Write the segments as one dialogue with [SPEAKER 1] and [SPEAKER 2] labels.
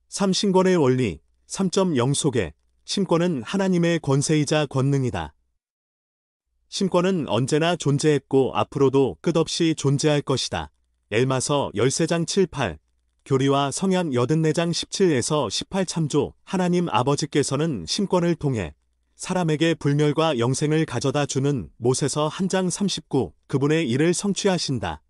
[SPEAKER 1] 3신권의 원리 3.0 소개 신권은 하나님의 권세이자 권능이다. 신권은 언제나 존재했고 앞으로도 끝없이 존재할 것이다. 엘마서 13장 7-8 교리와 성약 84장 17에서 18 참조 하나님 아버지께서는 신권을 통해 사람에게 불멸과 영생을 가져다 주는 모세서 1장 39 그분의 일을 성취하신다.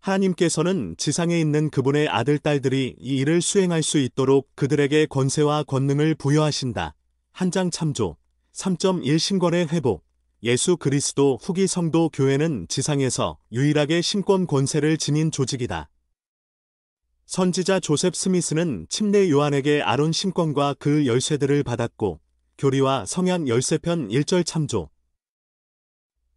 [SPEAKER 1] 하나님께서는 지상에 있는 그분의 아들, 딸들이 이 일을 수행할 수 있도록 그들에게 권세와 권능을 부여하신다. 한장 참조 3.1 신권의 회복 예수 그리스도 후기 성도 교회는 지상에서 유일하게 신권 권세를 지닌 조직이다. 선지자 조셉 스미스는 침례 요한에게 아론 신권과 그 열쇠들을 받았고 교리와 성약 13편 1절 참조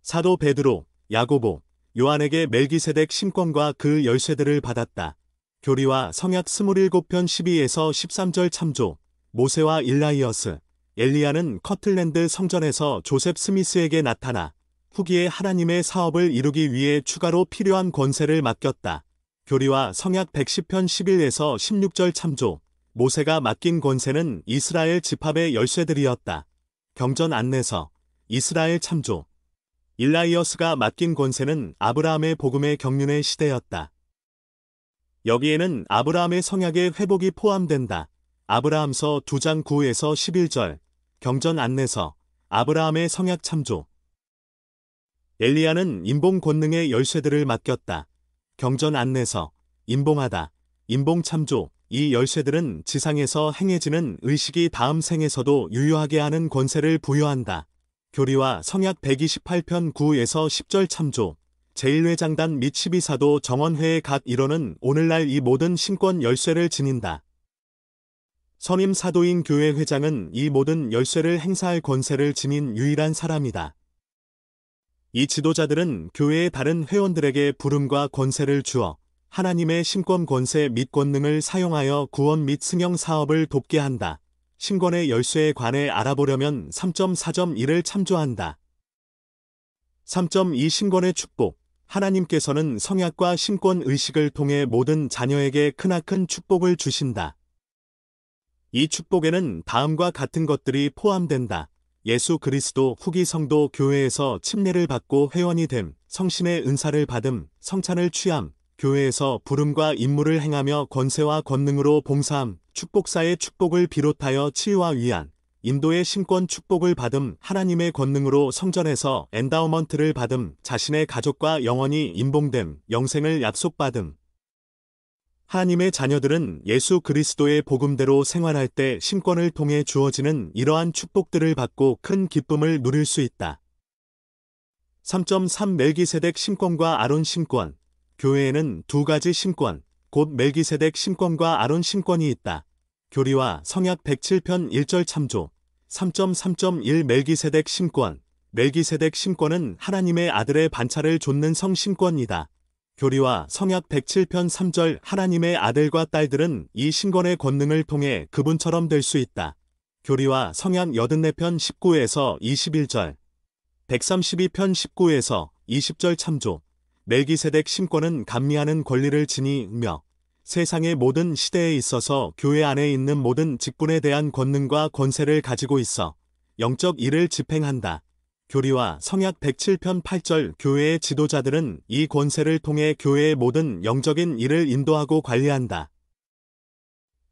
[SPEAKER 1] 사도 베드로, 야고보, 요한에게 멜기세덱 신권과 그 열쇠들을 받았다. 교리와 성약 27편 12에서 13절 참조 모세와 일라이어스, 엘리야는 커틀랜드 성전에서 조셉 스미스에게 나타나 후기에 하나님의 사업을 이루기 위해 추가로 필요한 권세를 맡겼다. 교리와 성약 110편 11에서 16절 참조 모세가 맡긴 권세는 이스라엘 지파의 열쇠들이었다. 경전 안내서 이스라엘 참조 일라이어스가 맡긴 권세는 아브라함의 복음의 경륜의 시대였다. 여기에는 아브라함의 성약의 회복이 포함된다. 아브라함서 2장 9에서 11절 경전 안내서 아브라함의 성약 참조 엘리야는 임봉 권능의 열쇠들을 맡겼다. 경전 안내서 임봉하다 임봉 참조 이 열쇠들은 지상에서 행해지는 의식이 다음 생에서도 유효하게 하는 권세를 부여한다. 교리와 성약 128편 9에서 10절 참조 제1회장단 및 12사도 정원회의 각 일원은 오늘날 이 모든 신권 열쇠를 지닌다. 선임 사도인 교회 회장은 이 모든 열쇠를 행사할 권세를 지닌 유일한 사람이다. 이 지도자들은 교회의 다른 회원들에게 부름과 권세를 주어 하나님의 신권 권세 및 권능을 사용하여 구원 및 승영 사업을 돕게 한다. 신권의 열쇠에 관해 알아보려면 3.4.1을 참조한다. 3.2 신권의 축복 하나님께서는 성약과 신권 의식을 통해 모든 자녀에게 크나큰 축복을 주신다. 이 축복에는 다음과 같은 것들이 포함된다. 예수 그리스도 후기 성도 교회에서 침례를 받고 회원이 됨, 성신의 은사를 받음, 성찬을 취함, 교회에서 부름과 임무를 행하며 권세와 권능으로 봉사함, 축복사의 축복을 비롯하여 치유와 위안, 인도의 신권 축복을 받음, 하나님의 권능으로 성전에서 엔다우먼트를 받음, 자신의 가족과 영원히 임봉됨, 영생을 약속받음. 하나님의 자녀들은 예수 그리스도의 복음대로 생활할 때 신권을 통해 주어지는 이러한 축복들을 받고 큰 기쁨을 누릴 수 있다. 3.3 멜기세덱 신권과 아론 신권 교회에는 두 가지 신권, 곧 멜기세덱 신권과 아론 신권이 있다. 교리와 성약 107편 1절 참조 3.3.1 멜기세덱 신권 멜기세덱 신권은 하나님의 아들의 반차를 좇는 성신권이다. 교리와 성약 107편 3절 하나님의 아들과 딸들은 이 신권의 권능을 통해 그분처럼 될 수 있다. 교리와 성약 84편 19에서 21절 132편 19에서 20절 참조 멜기세덱 신권은 감리하는 권리를 지니며 세상의 모든 시대에 있어서 교회 안에 있는 모든 직분에 대한 권능과 권세를 가지고 있어 영적 일을 집행한다. 교리와 성약 107편 8절 교회의 지도자들은 이 권세를 통해 교회의 모든 영적인 일을 인도하고 관리한다.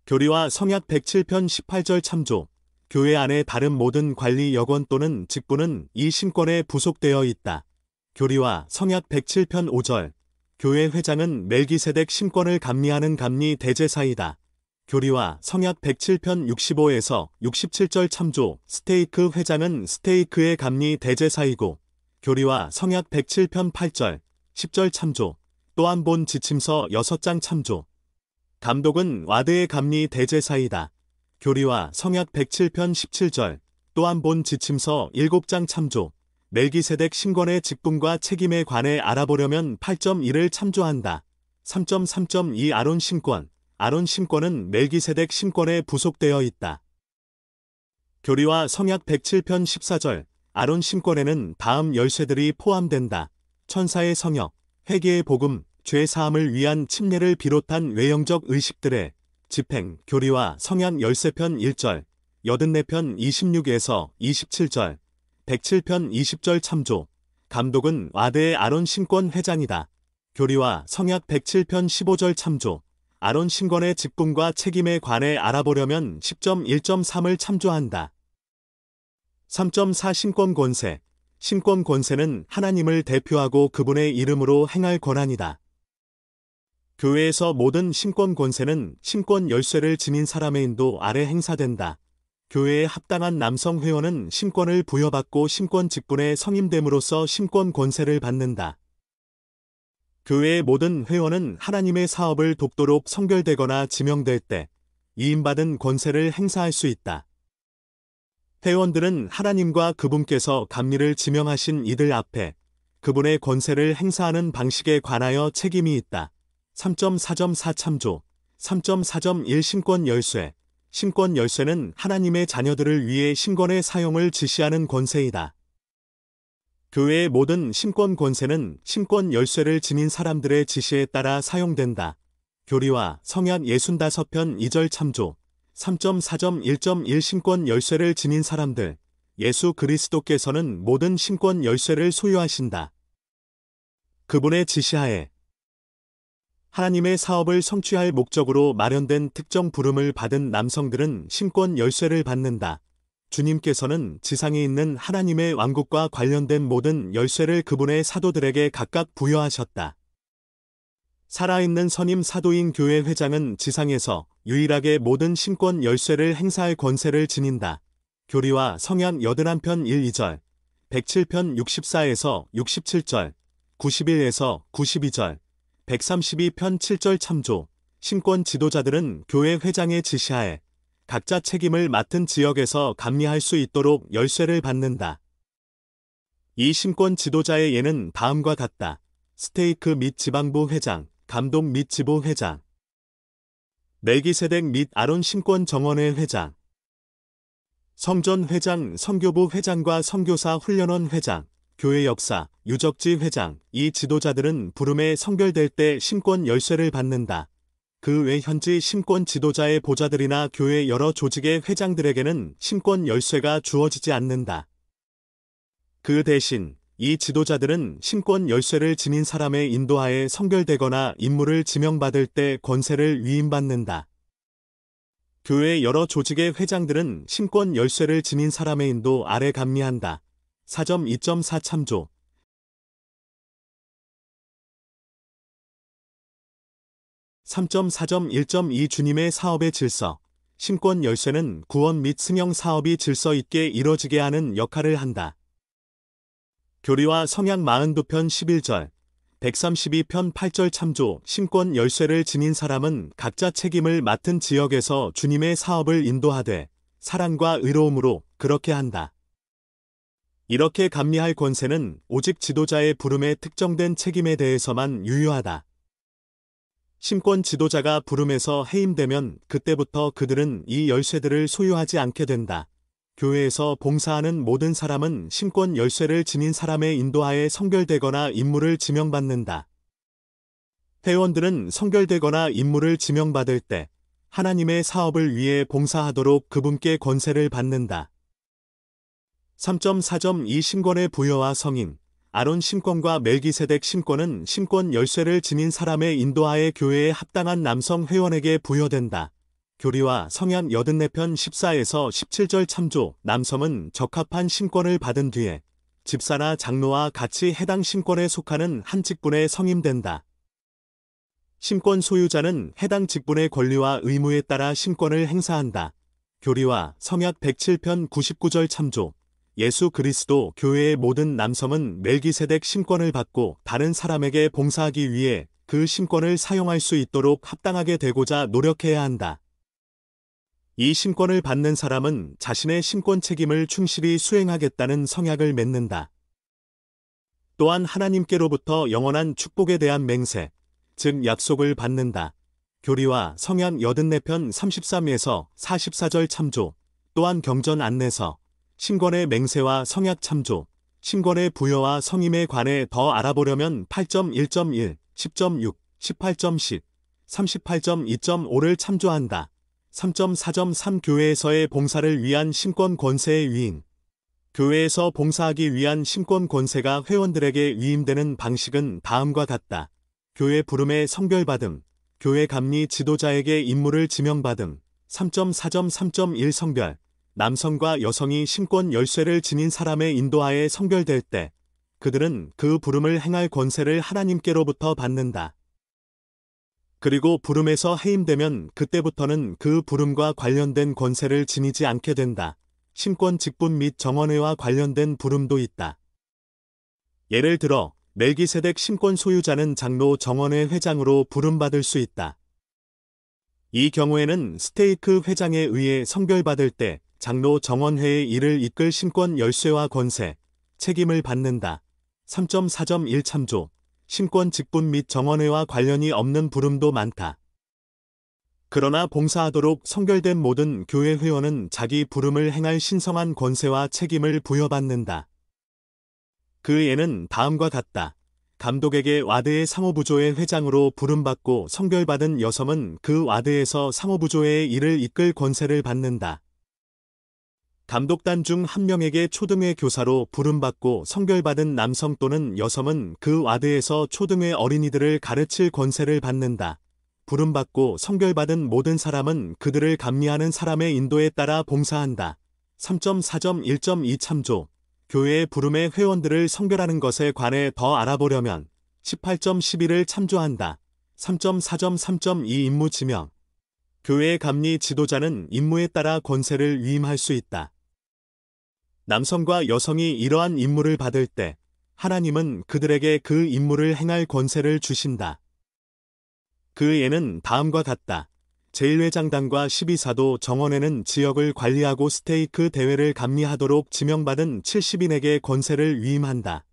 [SPEAKER 1] 교리와 성약 107편 18절 참조 교회 안에 다른 모든 관리 여건 또는 직분은 이 신권에 부속되어 있다. 교리와 성약 107편 5절 교회 회장은 멜기세덱 신권을 감리하는 감리 대제사이다. 교리와 성약 107편 65에서 67절 참조 스테이크 회장은 스테이크의 감리 대제사이고 교리와 성약 107편 8절 10절 참조 또한 본 지침서 6장 참조 감독은 와드의 감리 대제사이다. 교리와 성약 107편 17절 또한 본 지침서 7장 참조 멜기세덱 신권의 직분과 책임에 관해 알아보려면 8.1을 참조한다. 3.3.2 아론 신권 아론 신권은 멜기세덱 신권에 부속되어 있다. 교리와 성약 107편 14절 아론 신권에는 다음 열쇠들이 포함된다. 천사의 성역, 회개의 복음, 죄 사함을 위한 침례를 비롯한 외형적 의식들의 집행, 교리와 성약 13편 1절, 84편 26에서 27절, 107편 20절 참조. 감독은 와드의 아론 신권 회장이다. 교리와 성약 107편 15절 참조. 아론 신권의 직분과 책임에 관해 알아보려면 10.1.3을 참조한다. 3.4 신권 권세. 신권 권세는 하나님을 대표하고 그분의 이름으로 행할 권한이다. 교회에서 모든 신권 권세는 신권 열쇠를 지닌 사람의 인도 아래 행사된다. 교회에 합당한 남성 회원은 신권을 부여받고 신권 직분에 성임됨으로써 신권 권세를 받는다. 교회의 모든 회원은 하나님의 사업을 돕도록 선결되거나 지명될 때 이임받은 권세를 행사할 수 있다. 회원들은 하나님과 그분께서 감리를 지명하신 이들 앞에 그분의 권세를 행사하는 방식에 관하여 책임이 있다. 3.4.4 참조. 3.4.1 신권 열쇠. 신권 열쇠는 하나님의 자녀들을 위해 신권의 사용을 지시하는 권세이다. 교회의 모든 신권 권세는 신권 열쇠를 지닌 사람들의 지시에 따라 사용된다. 교리와 성약 65편 2절 참조. 3.4.1.1 신권 열쇠를 지닌 사람들. 예수 그리스도께서는 모든 신권 열쇠를 소유하신다. 그분의 지시하에 하나님의 사업을 성취할 목적으로 마련된 특정 부름을 받은 남성들은 신권 열쇠를 받는다. 주님께서는 지상에 있는 하나님의 왕국과 관련된 모든 열쇠를 그분의 사도들에게 각각 부여하셨다. 살아있는 선임 사도인 교회 회장은 지상에서 유일하게 모든 신권 열쇠를 행사할 권세를 지닌다. 교리와 성약 81편 1, 2절, 107편 64에서 67절, 91에서 92절, 132편 7절 참조. 신권 지도자들은 교회 회장의 지시하에 각자 책임을 맡은 지역에서 감리할 수 있도록 열쇠를 받는다. 이 신권 지도자의 예는 다음과 같다. 스테이크 및 지방부 회장, 감독 및 지부 회장, 멜기세덱 및 아론 신권 정원회 회장, 성전 회장, 선교부 회장과 선교사 훈련원 회장, 교회 역사, 유적지 회장. 이 지도자들은 부름에 선결될 때 신권 열쇠를 받는다. 그 외 현지 신권 지도자의 보좌들이나 교회 여러 조직의 회장들에게는 신권 열쇠가 주어지지 않는다. 그 대신 이 지도자들은 신권 열쇠를 지닌 사람의 인도하에 선결되거나 임무를 지명받을 때 권세를 위임받는다. 교회 여러 조직의 회장들은 신권 열쇠를 지닌 사람의 인도 아래 감리한다. 4.2.4 참조. 3.4.1.2 주님의 사업의 질서. 신권 열쇠는 구원 및 승영 사업이 질서 있게 이뤄지게 하는 역할을 한다. 교리와 성약 42편 11절, 132편 8절 참조. 신권 열쇠를 지닌 사람은 각자 책임을 맡은 지역에서 주님의 사업을 인도하되 사랑과 의로움으로 그렇게 한다. 이렇게 감리할 권세는 오직 지도자의 부름에 특정된 책임에 대해서만 유효하다. 신권 지도자가 부름에서 해임되면 그때부터 그들은 이 열쇠들을 소유하지 않게 된다. 교회에서 봉사하는 모든 사람은 신권 열쇠를 지닌 사람의 인도하에 선결되거나 임무를 지명받는다. 회원들은 선결되거나 임무를 지명받을 때 하나님의 사업을 위해 봉사하도록 그분께 권세를 받는다. 3.4.2 신권의 부여와 성인. 아론 신권과 멜기세덱 신권은 신권 열쇠를 지닌 사람의 인도하에 교회에 합당한 남성 회원에게 부여된다. 교리와 성약 84편 14에서 17절 참조. 남성은 적합한 신권을 받은 뒤에 집사나 장로와 같이 해당 신권에 속하는 한 직분에 성임된다. 신권 소유자는 해당 직분의 권리와 의무에 따라 신권을 행사한다. 교리와 성약 107편 99절 참조. 예수 그리스도 교회의 모든 남성은 멜기세덱 신권을 받고 다른 사람에게 봉사하기 위해 그 신권을 사용할 수 있도록 합당하게 되고자 노력해야 한다. 이 신권을 받는 사람은 자신의 신권 책임을 충실히 수행하겠다는 성약을 맺는다. 또한 하나님께로부터 영원한 축복에 대한 맹세, 즉 약속을 받는다. 교리와 성약 84편 33에서 44절 참조. 또한 경전 안내서, 신권의 맹세와 성약 참조, 신권의 부여와 성임에 관해 더 알아보려면 8.1.1, 10.6, 18.10, 38.2.5를 참조한다. 3.4.3 교회에서의 봉사를 위한 신권 권세의 위임. 교회에서 봉사하기 위한 신권 권세가 회원들에게 위임되는 방식은 다음과 같다. 교회 부름에 성별받음, 교회 감리 지도자에게 임무를 지명받음. 3.4.3.1 성별. 남성과 여성이 신권 열쇠를 지닌 사람의 인도하에 성별될 때 그들은 그 부름을 행할 권세를 하나님께로부터 받는다. 그리고 부름에서 해임되면 그때부터는 그 부름과 관련된 권세를 지니지 않게 된다. 신권 직분 및 정원회와 관련된 부름도 있다. 예를 들어 멜기세덱 신권 소유자는 장로 정원회 회장으로 부름받을 수 있다. 이 경우에는 스테이크 회장에 의해 성별받을 때 장로 정원회의 일을 이끌 신권 열쇠와 권세, 책임을 받는다. 3.4.1 참조. 신권 직분 및 정원회와 관련이 없는 부름도 많다. 그러나 봉사하도록 성별된 모든 교회 회원은 자기 부름을 행할 신성한 권세와 책임을 부여받는다. 그 예는 다음과 같다. 감독에게 와드의 상호부조회 회장으로 부름받고 성별받은 여성은 그 와드에서 상호부조회의 일을 이끌 권세를 받는다. 감독단 중 한 명에게 초등회 교사로 부름받고 성별받은 남성 또는 여성은 그 와드에서 초등회 어린이들을 가르칠 권세를 받는다. 부름받고 성별받은 모든 사람은 그들을 감리하는 사람의 인도에 따라 봉사한다. 3.4.1.2 참조. 교회의 부름의 회원들을 성별하는 것에 관해 더 알아보려면 18.11을 참조한다. 3.4.3.2 임무 지명. 교회의 감리 지도자는 임무에 따라 권세를 위임할 수 있다. 남성과 여성이 이러한 임무를 받을 때 하나님은 그들에게 그 임무를 행할 권세를 주신다. 그 예는 다음과 같다. 제1회장단과 12사도 정원회는 지역을 관리하고 스테이크 대회를 감리하도록 지명받은 70인에게 권세를 위임한다.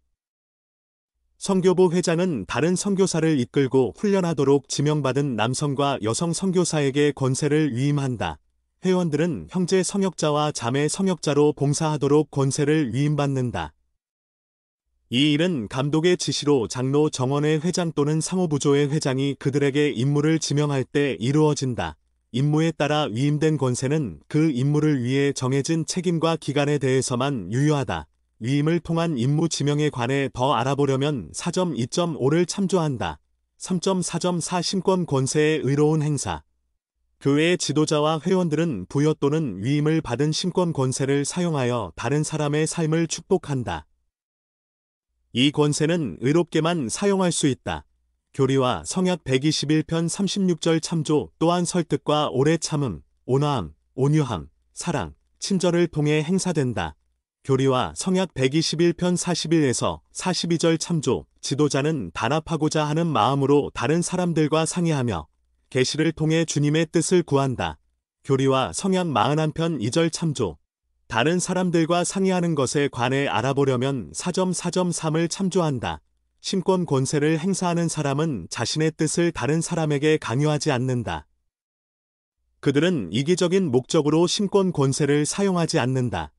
[SPEAKER 1] 선교부 회장은 다른 선교사를 이끌고 훈련하도록 지명받은 남성과 여성 선교사에게 권세를 위임한다. 회원들은 형제 성역자와 자매 성역자로 봉사하도록 권세를 위임받는다. 이 일은 감독의 지시로 장로 정원회 회장 또는 상호부조회 회장이 그들에게 임무를 지명할 때 이루어진다. 임무에 따라 위임된 권세는 그 임무를 위해 정해진 책임과 기간에 대해서만 유효하다. 위임을 통한 임무 지명에 관해 더 알아보려면 4.2.5를 참조한다. 3.4.4 신권 권세의 의로운 행사. 교회의 지도자와 회원들은 부여 또는 위임을 받은 신권 권세를 사용하여 다른 사람의 삶을 축복한다. 이 권세는 의롭게만 사용할 수 있다. 교리와 성약 121편 36절 참조. 또한 설득과 오래 참음, 온화함, 온유함, 사랑, 친절을 통해 행사된다. 교리와 성약 121편 41에서 42절 참조. 지도자는 단합하고자 하는 마음으로 다른 사람들과 상의하며 계시를 통해 주님의 뜻을 구한다. 교리와 성약 41편 2절 참조. 다른 사람들과 상의하는 것에 관해 알아보려면 4.4.3을 참조한다. 신권 권세를 행사하는 사람은 자신의 뜻을 다른 사람에게 강요하지 않는다. 그들은 이기적인 목적으로 신권 권세를 사용하지 않는다.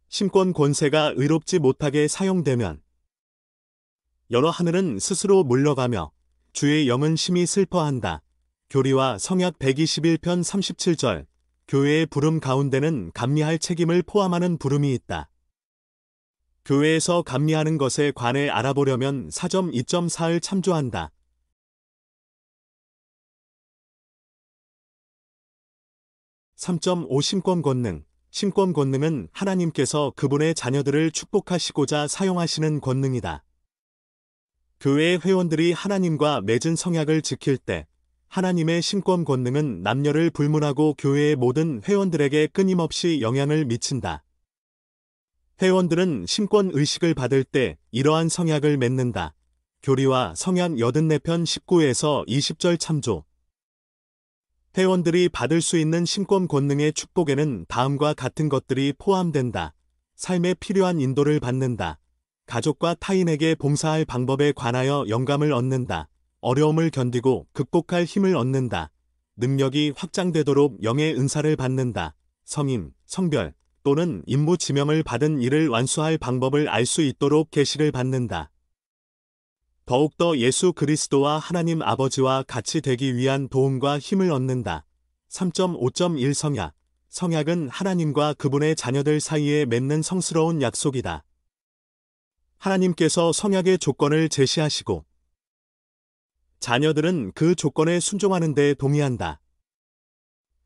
[SPEAKER 1] 신권 권세가 의롭지 못하게 사용되면 여러 하늘은 스스로 물러가며 주의 영은 심히 슬퍼한다. 교리와 성약 121편 37절. 교회의 부름 가운데는 감리할 책임을 포함하는 부름이 있다. 교회에서 감리하는 것에 관해 알아보려면 4.2.4를 참조한다. 3.5 신권 권능. 신권 권능은 하나님께서 그분의 자녀들을 축복하시고자 사용하시는 권능이다. 교회의 회원들이 하나님과 맺은 성약을 지킬 때 하나님의 신권 권능은 남녀를 불문하고 교회의 모든 회원들에게 끊임없이 영향을 미친다. 회원들은 신권 의식을 받을 때 이러한 성약을 맺는다. 교리와 성약 84편 19에서 20절 참조. 회원들이 받을 수 있는 신권 권능의 축복에는 다음과 같은 것들이 포함된다. 삶에 필요한 인도를 받는다. 가족과 타인에게 봉사할 방법에 관하여 영감을 얻는다. 어려움을 견디고 극복할 힘을 얻는다. 능력이 확장되도록 영의 은사를 받는다. 성임, 성별 또는 임무 지명을 받은 일을 완수할 방법을 알 수 있도록 계시를 받는다. 더욱더 예수 그리스도와 하나님 아버지와 같이 되기 위한 도움과 힘을 얻는다. 3.5.1 성약. 성약은 하나님과 그분의 자녀들 사이에 맺는 성스러운 약속이다. 하나님께서 성약의 조건을 제시하시고 자녀들은 그 조건에 순종하는 데 동의한다.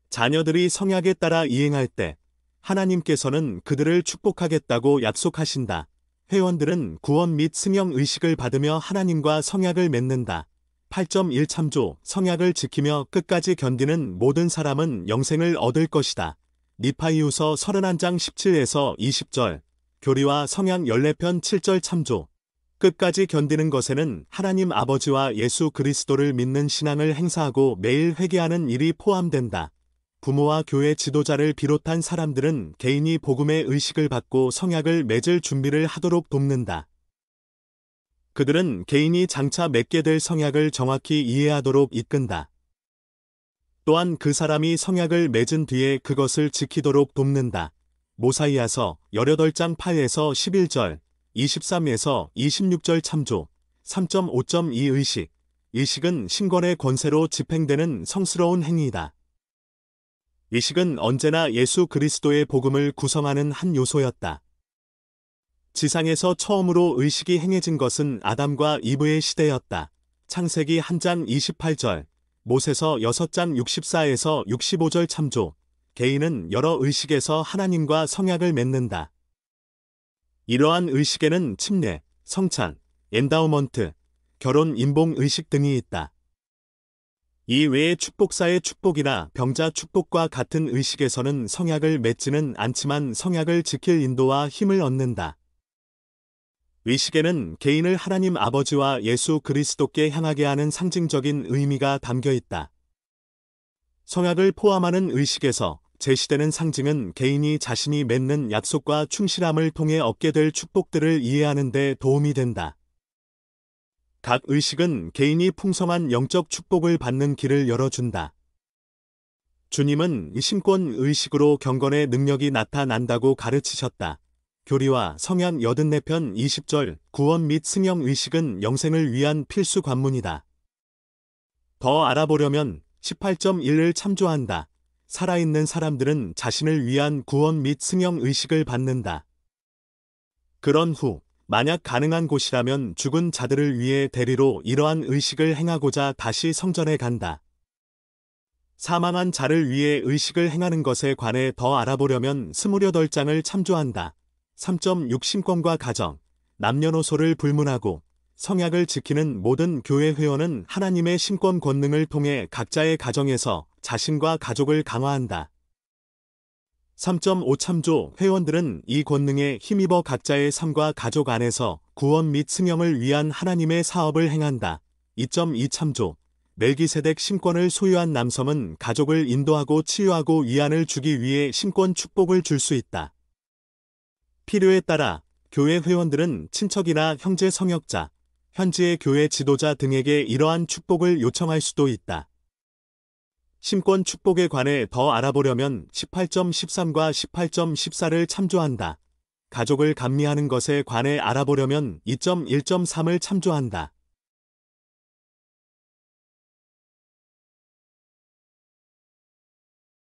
[SPEAKER 1] 자녀들이 성약에 따라 이행할 때 하나님께서는 그들을 축복하겠다고 약속하신다. 회원들은 구원 및 승형 의식을 받으며 하나님과 성약을 맺는다. 8.1 참조. 성약을 지키며 끝까지 견디는 모든 사람은 영생을 얻을 것이다. 니파이후서 31장 17에서 20절. 교리와 성약 14편 7절 참조. 끝까지 견디는 것에는 하나님 아버지와 예수 그리스도를 믿는 신앙을 행사하고 매일 회개하는 일이 포함된다. 부모와 교회 지도자를 비롯한 사람들은 개인이 복음의 의식을 받고 성약을 맺을 준비를 하도록 돕는다. 그들은 개인이 장차 맺게 될 성약을 정확히 이해하도록 이끈다. 또한 그 사람이 성약을 맺은 뒤에 그것을 지키도록 돕는다. 모사이아서 18장 8에서 11절, 23에서 26절 참조. 3.5.2 의식. 의식은 신권의 권세로 집행되는 성스러운 행위이다. 의식은 언제나 예수 그리스도의 복음을 구성하는 한 요소였다. 지상에서 처음으로 의식이 행해진 것은 아담과 이브의 시대였다. 창세기 1장 28절, 모세서 6장 64에서 65절 참조. 개인은 여러 의식에서 하나님과 성약을 맺는다. 이러한 의식에는 침례, 성찬, 엔다우먼트, 결혼 임봉 의식 등이 있다. 이 외에 축복사의 축복이나 병자 축복과 같은 의식에서는 성약을 맺지는 않지만 성약을 지킬 인도와 힘을 얻는다. 의식에는 개인을 하나님 아버지와 예수 그리스도께 향하게 하는 상징적인 의미가 담겨 있다. 성약을 포함하는 의식에서 제시되는 상징은 개인이 자신이 맺는 약속과 충실함을 통해 얻게 될 축복들을 이해하는 데 도움이 된다. 각 의식은 개인이 풍성한 영적 축복을 받는 길을 열어준다. 주님은 신권 의식으로 경건의 능력이 나타난다고 가르치셨다. 교리와 성약 84편 20절. 구원 및 승형 의식은 영생을 위한 필수 관문이다. 더 알아보려면 18.1을 참조한다. 살아있는 사람들은 자신을 위한 구원 및 승형 의식을 받는다. 그런 후 만약 가능한 곳이라면 죽은 자들을 위해 대리로 이러한 의식을 행하고자 다시 성전에 간다. 사망한 자를 위해 의식을 행하는 것에 관해 더 알아보려면 28장을 참조한다. 3.6 신권과 가정. 남녀노소를 불문하고 성약을 지키는 모든 교회 회원은 하나님의 신권 권능을 통해 각자의 가정에서 자신과 가족을 강화한다. 3.5 참조. 회원들은 이 권능에 힘입어 각자의 삶과 가족 안에서 구원 및 승형을 위한 하나님의 사업을 행한다. 2.2 참조. 멜기세덱 신권을 소유한 남성은 가족을 인도하고 치유하고 위안을 주기 위해 신권 축복을 줄 수 있다. 필요에 따라 교회 회원들은 친척이나 형제 성역자, 현지의 교회 지도자 등에게 이러한 축복을 요청할 수도 있다. 신권 축복에 관해 더 알아보려면 18.13과 18.14를 참조한다. 가족을 감미하는 것에 관해 알아보려면 2.1.3을 참조한다.